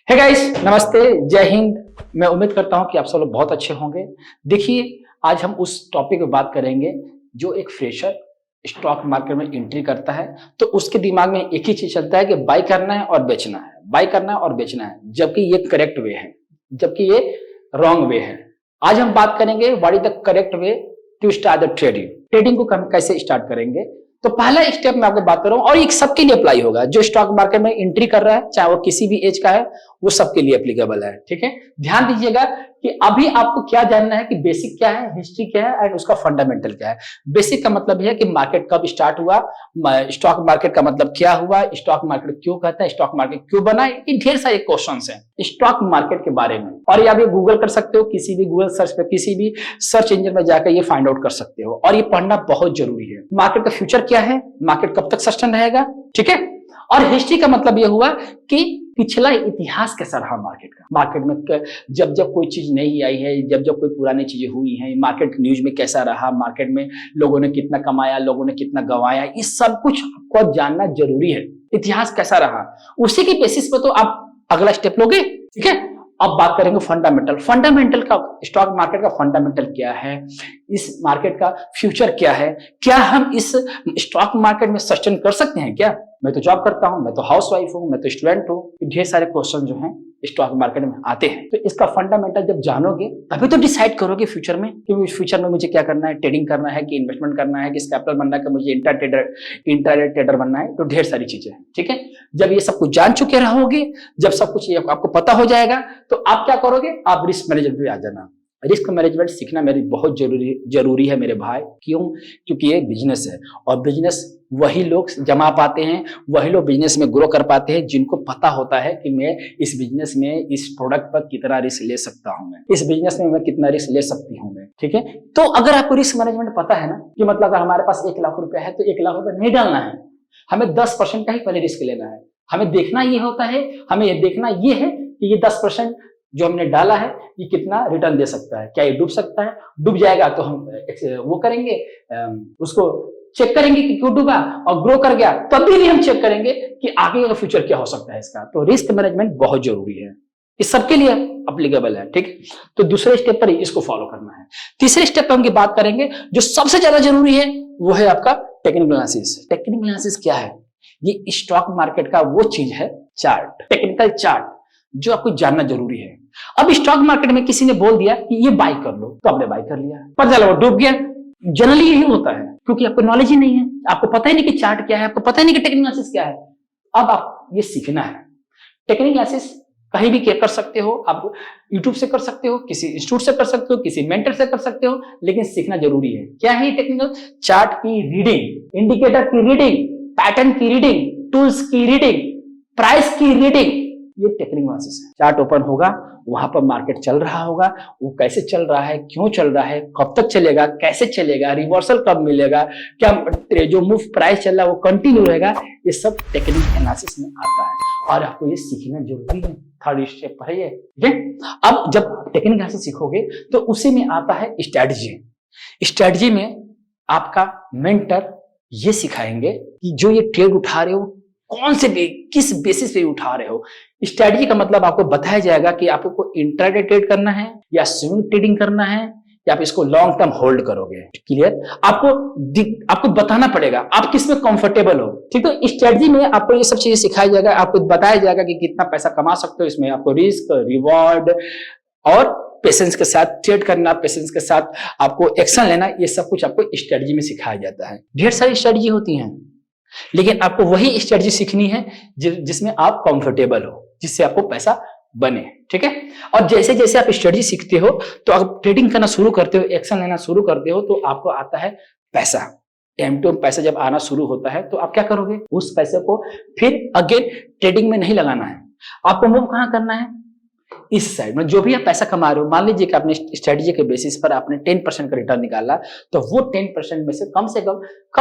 Hey guys, नमस्ते, जय हिंद। मैं उम्मीद करता हूं कि आप सब लोग बहुत अच्छे होंगे। देखिए, आज हम उस टॉपिक पे बात करेंगे जो एक फ्रेशर स्टॉक मार्केट में एंट्री करता है तो उसके दिमाग में एक ही चीज चलता है कि बाय करना है और बेचना है, बाय करना है और बेचना है, जबकि ये करेक्ट वे है, जबकि ये रॉन्ग वे है। आज हम बात करेंगे what is the correct way to start the trading. Trading को हम कैसे स्टार्ट करेंगे, तो पहला स्टेप मैं आपको बात कर रहा हूं और ये सबके लिए अप्लाई होगा। जो स्टॉक मार्केट में एंट्री कर रहा है, चाहे वो किसी भी एज का है, वो सबके लिए एप्लीकेबल है। ठीक है, ध्यान दीजिएगा कि अभी आपको क्या जानना है कि बेसिक क्या है, हिस्ट्री क्या है एंड उसका फंडामेंटल क्या है। बेसिक का मतलब है कि मार्केट कब स्टार्ट हुआ, स्टॉक मार्केट का मतलब क्या हुआ, स्टॉक मार्केट क्यों कहता है, स्टॉक मार्केट क्यों बना, ये ढेर सारे क्वेश्चंस हैं स्टॉक मार्केट के बारे में। और ये आप गूगल कर सकते हो, किसी भी गूगल सर्च पे, किसी भी सर्च इंजन में जाकर ये फाइंड आउट कर सकते हो। और ये पढ़ना बहुत जरूरी है। मार्केट का फ्यूचर क्या है, मार्केट कब तक सस्टेन रहेगा, ठीक है। और हिस्ट्री का मतलब यह हुआ कि पिछला इतिहास कैसा रहा मार्केट का। मार्केट में जब जब कोई चीज नहीं आई है, जब जब कोई पुरानी चीजें हुई हैं, मार्केट न्यूज में कैसा रहा, मार्केट में लोगों ने कितना कमाया, लोगों ने कितना गंवाया, ये सब कुछ आपको जानना जरूरी है। इतिहास कैसा रहा, उसी के बेसिस पे तो आप अगला स्टेप लोगे। ठीक है, अब बात करेंगे फंडामेंटल। फंडामेंटल का, स्टॉक मार्केट का फंडामेंटल क्या है, इस मार्केट का फ्यूचर क्या है, क्या हम इस स्टॉक मार्केट में सस्टेन कर सकते हैं क्या। मैं तो जॉब करता हूं, मैं तो हाउसवाइफ हूं, मैं तो स्टूडेंट हूं, ढेर सारे क्वेश्चन जो हैं स्टॉक मार्केट में आते हैं। तो इसका फंडामेंटल जब जानोगे तभी तो डिसाइड करोगे फ्यूचर में कि फ्यूचर में मुझे क्या करना है, ट्रेडिंग करना है कि इन्वेस्टमेंट करना है कि कैपिटल बनना है कि मुझे इंट्राडे ट्रेडर बनना है। तो ढेर सारी चीजें हैं। ठीक है, जब ये सब कुछ जान चुके रहोगे, जब सब कुछ आपको पता हो जाएगा, तो आप क्या करोगे, आप रिस्क मैनेजमेंट पे आ जाना। रिस्क मैनेजमेंट सीखना मेरी बहुत जरूरी है मेरे भाई। क्यों? क्योंकि ये बिजनेस है और बिजनेस वही लोग जमा पाते हैं, वही लोग बिजनेस में ग्रो कर पाते हैं जिनको पता होता है कि मैं इस बिजनेस में, इस प्रोडक्ट पर कितना रिस्क ले सकता हूं, मैं इस बिजनेस में मैं कितना रिस्क ले सकती हूँ मैं। ठीक है, तो अगर आपको रिस्क मैनेजमेंट पता है ना, कि मतलब अगर हमारे पास 1 लाख रुपया है तो 1 लाख रुपया नहीं डालना है, हमें 10% का ही पहले रिस्क लेना है। हमें देखना ये होता है, हमें ये देखना ये है कि ये 10% जो हमने डाला है ये कितना रिटर्न दे सकता है, क्या ये डूब सकता है। डूब जाएगा तो हम वो करेंगे, उसको चेक करेंगे कि क्यों डूबा, और ग्रो कर गया तब भी हम चेक करेंगे कि आगे का फ्यूचर क्या हो सकता है इसका। तो रिस्क मैनेजमेंट बहुत जरूरी है, इस सबके लिए अप्लीकेबल है। ठीक, तो दूसरे स्टेप पर इसको फॉलो करना है। तीसरे स्टेप पर हम बात करेंगे जो सबसे ज्यादा जरूरी है, वो है आपका टेक्निकल एनालिसिस। टेक्निकल एनालिसिस क्या है? ये स्टॉक मार्केट का वो चीज है, चार्ट, टेक्निकल चार्ट, जो आपको जानना जरूरी है। अब स्टॉक मार्केट में किसी ने बोल दिया कि ये बाय कर लो, तो आपने बाय कर लिया, पर चलो वो डूब गया। जनरली यही होता है, क्योंकि आपको नॉलेज ही नहीं है, आपको पता ही नहीं कि चार्ट क्या है, आपको पता ही नहीं कि टेक्निकल एनालिसिस क्या है। अब आप ये सीखना है। टेक्निकल एनालिसिस कहीं भी कर सकते हो, आप यूट्यूब से कर सकते हो, किसी इंस्टीट्यूट से कर सकते हो, किसी मेंटर से कर सकते हो, लेकिन सीखना जरूरी है। क्या है टेक्निकल? चार्ट की रीडिंग, इंडिकेटर की रीडिंग, पैटर्न की रीडिंग, टूल्स की रीडिंग, प्राइस की रीडिंग, ये टेक्निकल एनालिसिस है। चार्ट ओपन होगा, वहां पर मार्केट चल रहा होगा, वो कैसे चल रहा है, क्यों चल रहा है, कब तक चलेगा, कैसे चलेगा, रिवर्सल कब मिलेगा, क्या जो मूव प्राइस चल रहा है वो कंटिन्यू रहेगा, ये सब टेक्निकल एनालिसिस में आता है और आपको ये सीखना जरूरी है। थर्ड स्टेप पर है ये। ठीक है, अब जब टेक्निकल एनालिसिस सीखोगे तो उसी में आता है स्ट्रेटजी। स्ट्रेटजी में आपका मेंटर ये सिखाएंगे कि जो ये ट्रेड उठा रहे हो कौन से किस बेसिस पे उठा रहे हो। स्ट्रेटजी का मतलब आपको बताया जाएगा कि आपको इंट्राडे ट्रेड करना है या स्विंग ट्रेडिंग करना है या आप इसको लॉन्ग टर्म होल्ड करोगे। क्लियर? आपको बताना पड़ेगा आप किस में कंफर्टेबल हो। ठीक है, स्ट्रेटजी में आपको ये सब चीजें सिखाया जाएगा, आपको बताया जाएगा कि कितना पैसा कमा सकते हो इसमें। आपको रिस्क, रिवॉर्ड और पेशेंस के साथ ट्रेड करना, पेशेंस के साथ आपको एक्शन लेना, ये सब कुछ आपको स्ट्रेटजी में सिखाया जाता है। ढेर सारी स्ट्रेटजी होती हैं, लेकिन आपको वही स्ट्रेटजी सीखनी है जिसमें आप कंफर्टेबल हो, जिससे आपको पैसा बने। ठीक है, और जैसे जैसे आप स्ट्रेटजी सीखते हो तो आप ट्रेडिंग करना शुरू करते हो, एक्शन लेना शुरू करते हो, तो आपको आता है पैसा। टाइम टू पैसा जब आना शुरू होता है तो आप क्या करोगे, उस पैसे को फिर अगेन ट्रेडिंग में नहीं लगाना है, आपको मूव कहां करना है, इस साइड में। जो भी आप पैसा कमा रहे हो, मान लीजिए कि आपने स्ट्रेटजी के बेसिस पर आपने 10% का रिटर्न निकाला, तो वो 10% में से कम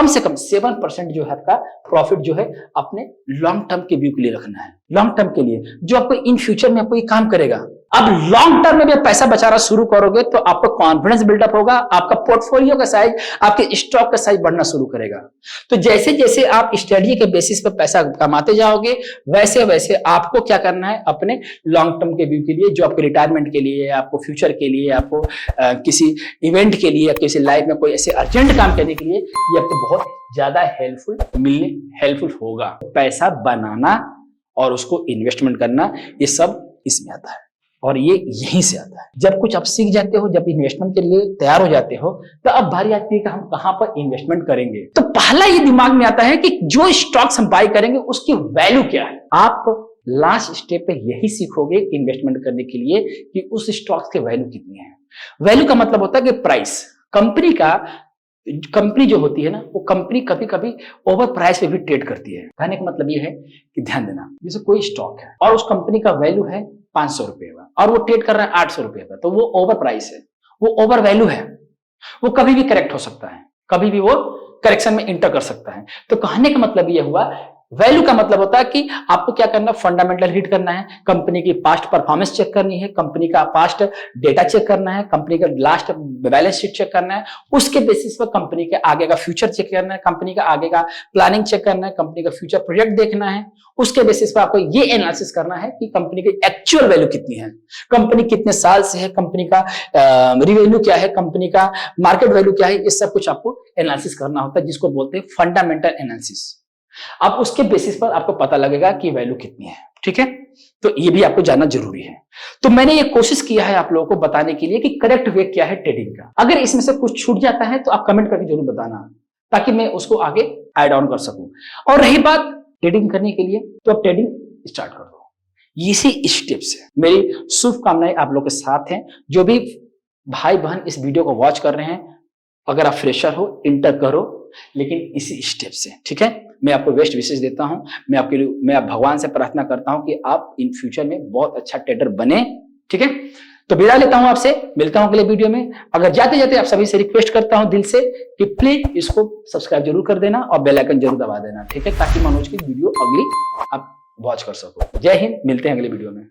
7% जो है आपका प्रॉफिट जो है अपने लॉन्ग टर्म के व्यू के लिए रखना है। लॉन्ग टर्म के लिए जो आपको इन फ्यूचर में आपको ये काम करेगा। अब लॉन्ग टर्म में भी पैसा बचाना शुरू करोगे तो आपका कॉन्फिडेंस बिल्डअप होगा, आपका पोर्टफोलियो का साइज, आपके स्टॉक का साइज बढ़ना शुरू करेगा। तो जैसे जैसे आप स्टडी के बेसिस पर पैसा कमाते जाओगे, वैसे वैसे आपको क्या करना है, अपने लॉन्ग टर्म के व्यू के लिए, जो आपके रिटायरमेंट के लिए, आपको फ्यूचर के लिए, आपको किसी इवेंट के लिए, किसी लाइफ में कोई ऐसे अर्जेंट काम करने के लिए, ये आपको बहुत ज्यादा हेल्पफुल होगा। पैसा बनाना और उसको इन्वेस्टमेंट करना, ये सब इसमें आता है और ये यहीं से आता है। जब कुछ आप सीख जाते हो, जब इन्वेस्टमेंट के लिए तैयार हो जाते हो, तो अब बारी आती है कि हम कहां पर इन्वेस्टमेंट करेंगे। तो पहला ये दिमाग में आता है कि जो स्टॉक्स हम बाय करेंगे उसकी वैल्यू क्या है। आप लास्ट स्टेप पे यही सीखोगे इन्वेस्टमेंट करने के लिए कि उस स्टॉक्स के वैल्यू कितनी है। वैल्यू का मतलब होता है कि प्राइस। कंपनी जो होती है ना, वो कंपनी कभी कभी ओवर प्राइस पे भी ट्रेड करती है। कहने का मतलब ये है कि ध्यान देना, जैसे कोई स्टॉक है और उस कंपनी का वैल्यू है 500 रुपए का और वो ट्रेड कर रहा है 800 रुपए का, तो वो ओवर प्राइस है, वो ओवर वैल्यू है, वो कभी भी करेक्ट हो सकता है, कभी भी वो करेक्शन में इंटर कर सकता है। तो कहने का मतलब ये हुआ, वैल्यू का मतलब होता है कि आपको क्या करना, फंडामेंटल रीड करना है, कंपनी की पास्ट परफॉर्मेंस चेक करनी है, कंपनी का पास्ट डेटा चेक करना है, कंपनी का लास्ट बैलेंस शीट चेक करना है, उसके बेसिस पर कंपनी के आगे का फ्यूचर चेक करना है, कंपनी का आगे का प्लानिंग चेक करना है, कंपनी का फ्यूचर प्रोजेक्ट देखना है। उसके बेसिस पर आपको ये एनालिसिस करना है कि कंपनी की एक्चुअल वैल्यू कितनी है, कंपनी कितने साल से है, कंपनी का रिवेन्यू क्या है, कंपनी का मार्केट वैल्यू क्या है, ये सब कुछ आपको एनालिसिस करना होता है, जिसको बोलते हैं फंडामेंटल एनालिसिस। अब उसके बेसिस पर आपको पता लगेगा कि वैल्यू कितनी है। ठीक है, तो ये भी आपको जानना जरूरी है। तो मैंने ये कोशिश किया है आप लोगों को बताने के लिए कि करेक्ट वे क्या है ट्रेडिंग का। अगर इसमें से कुछ छूट जाता है तो आप कमेंट करके जरूर बताना, ताकि मैं उसको आगे ऐड ऑन कर सकूं। और रही बात ट्रेडिंग करने के लिए, तो आप ट्रेडिंग स्टार्ट कर दो। इसी स्टेप से मेरी शुभकामनाएं आप लोग के साथ हैं। जो भी भाई बहन इस वीडियो को वॉच कर रहे हैं, अगर आप फ्रेशर हो, इंटर करो, लेकिन इसी स्टेप से। ठीक है, मैं आपको बेस्ट विशेष देता हूं। मैं भगवान से प्रार्थना करता हूं कि आप इन फ्यूचर में बहुत अच्छा ट्रेडर बने। ठीक है, तो विदा लेता हूं आपसे, मिलता हूं अगले वीडियो में। अगर जाते जाते आप सभी से रिक्वेस्ट करता हूं दिल से कि प्लीज इसको सब्सक्राइब जरूर कर देना और बेल आइकन जरूर दबा देना। ठीक है, ताकि मनोज की वीडियो अगली आप वॉच कर सको। जय हिंद, मिलते हैं अगले वीडियो में।